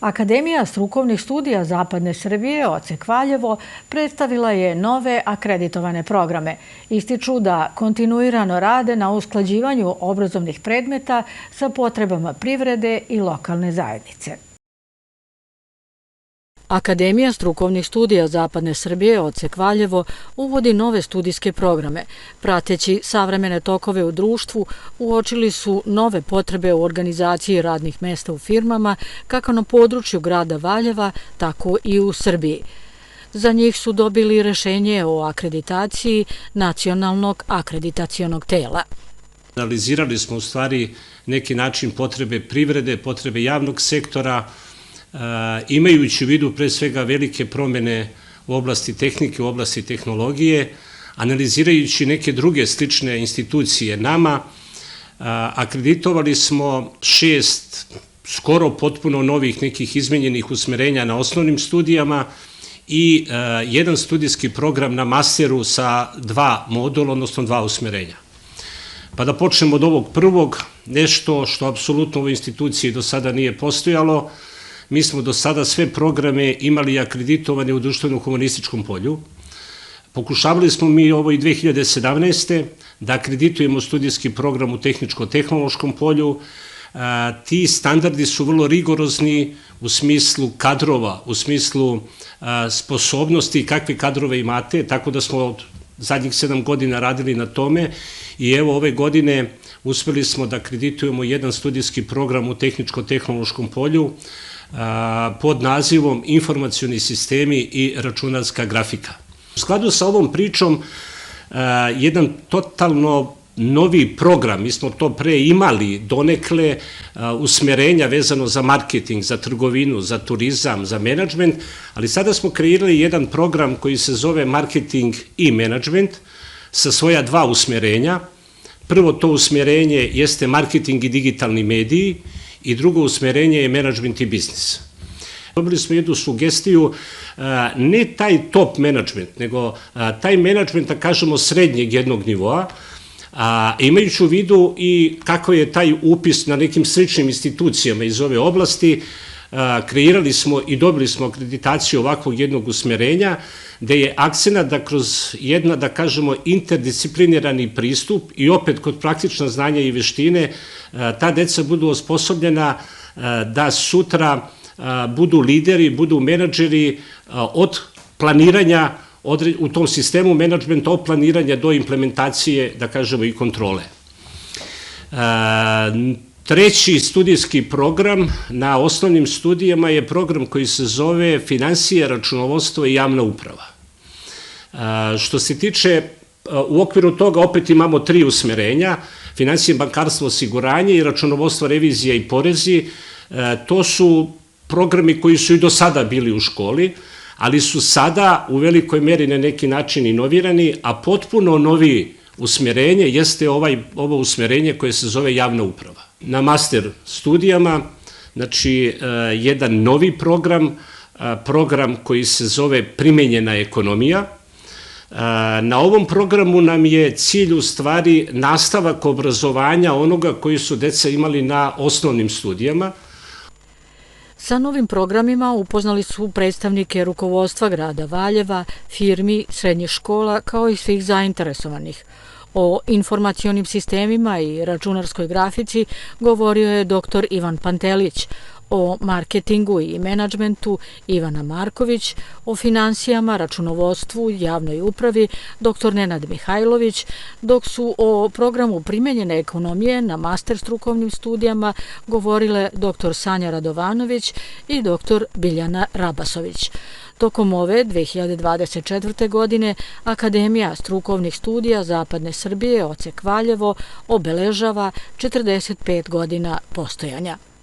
Akademija strukovnih studija Zapadne Srbije, Odsek Valjevo, predstavila je nove akreditovane programe. Ističu da kontinuirano rade na usklađivanju obrazovnih predmeta sa potrebama privrede i lokalne zajednice. Akademija strukovnih studija Zapadne Srbije, Odsek Valjevo, uvodi nove studijske programe. Prateći savremene tokove u društvu, uočili su nove potrebe u organizaciji radnih mesta u firmama, kako na području grada Valjeva, tako i u Srbiji. Za njih su dobili rešenje o akreditaciji Nacionalnog akreditacionog tela. Analizirali smo u stvari neki način potrebe privrede, potrebe javnog sektora, imajući u vidu pre svega velike promene u oblasti tehnike, u oblasti tehnologije, analizirajući neke druge slične institucije nama, akreditovali smo 6 skoro potpuno novih nekih izmenjenih usmerenja na osnovnim studijama i jedan studijski program na masteru sa 2 modula, odnosno 2 usmerenja. Pa da počnemo od ovog prvog, nešto što apsolutno u ovoj instituciji do sada nije postojalo. Mi smo do sada sve programe imali akreditovane u društveno-humanističkom polju. Pokušavali smo mi ovo i 2017. da akreditujemo studijski program u tehničko-tehnološkom polju. Ti standardi su vrlo rigorozni u smislu kadrova, u smislu sposobnosti kakve kadrove imate, tako da smo od zadnjih 7 godina radili na tome i evo ove godine uspeli smo da akreditujemo jedan studijski program u tehničko-tehnološkom polju pod nazivom Informacioni sistemi i računarska grafika. U skladu sa ovom pričom, jedan totalno novi program, mi smo to pre imali donekle usmerenja vezano za marketing, za trgovinu, za turizam, za menadžment, ali sada smo kreirali jedan program koji se zove marketing i menadžment sa svoja 2 usmerenja. Prvo to usmerenje jeste marketing i digitalni mediji i drugo usmerenje je menadžment i biznis. Dobili smo jednu sugestiju, ne taj top menadžment, nego taj menadžment, da kažemo, srednjeg jednog nivoa, imajući u vidu i kako je taj upis na nekim sličnim institucijama iz ove oblasti, kreirali smo i dobili smo akreditaciju ovakvog jednog usmerenja, gde je akcenat da kroz jedna, da kažemo, interdisciplinirani pristup i opet kod praktična znanja i veštine, ta deca budu osposobljena da sutra budu lideri, budu menadžeri od planiranja u tom sistemu menadžmenta, od planiranja do implementacije, da kažemo, i kontrole. Treći studijski program na osnovnim studijama je program koji se zove Finansije, računovodstvo i javna uprava. Što se tiče, u okviru toga opet imamo 3 usmerenja, finansije, bankarstvo, osiguranje i računovodstvo, revizija i porezi. To su programi koji su i do sada bili u školi, ali su sada u velikoj meri na neki način inovirani, a potpuno novi usmerenje jeste ovo usmerenje koje se zove javna uprava. Na master studijama, znači jedan novi program koji se zove primenjena ekonomija. Na ovom programu nam je cilj u stvari nastavak obrazovanja onoga koji su deca imali na osnovnim studijama. Sa novim programima upoznali su predstavnike rukovodstva grada Valjeva, firmi, srednjih škola, kao i svih zainteresovanih. O informacionim sistemima i računarskoj grafici govorio je dr. Ivan Pantelić, o marketingu i menadžmentu Ivana Marković, o finansijama, računovodstvu, javnoj upravi dr. Nenad Mihajlović, dok su o programu primenjene ekonomije na master strukovnim studijama govorile dr. Sanja Radovanović i dr. Biljana Rabasović. Tokom ove 2024. godine Akademija strukovnih studija Zapadne Srbije, Odsek Valjevo, obeležava 45 godina postojanja.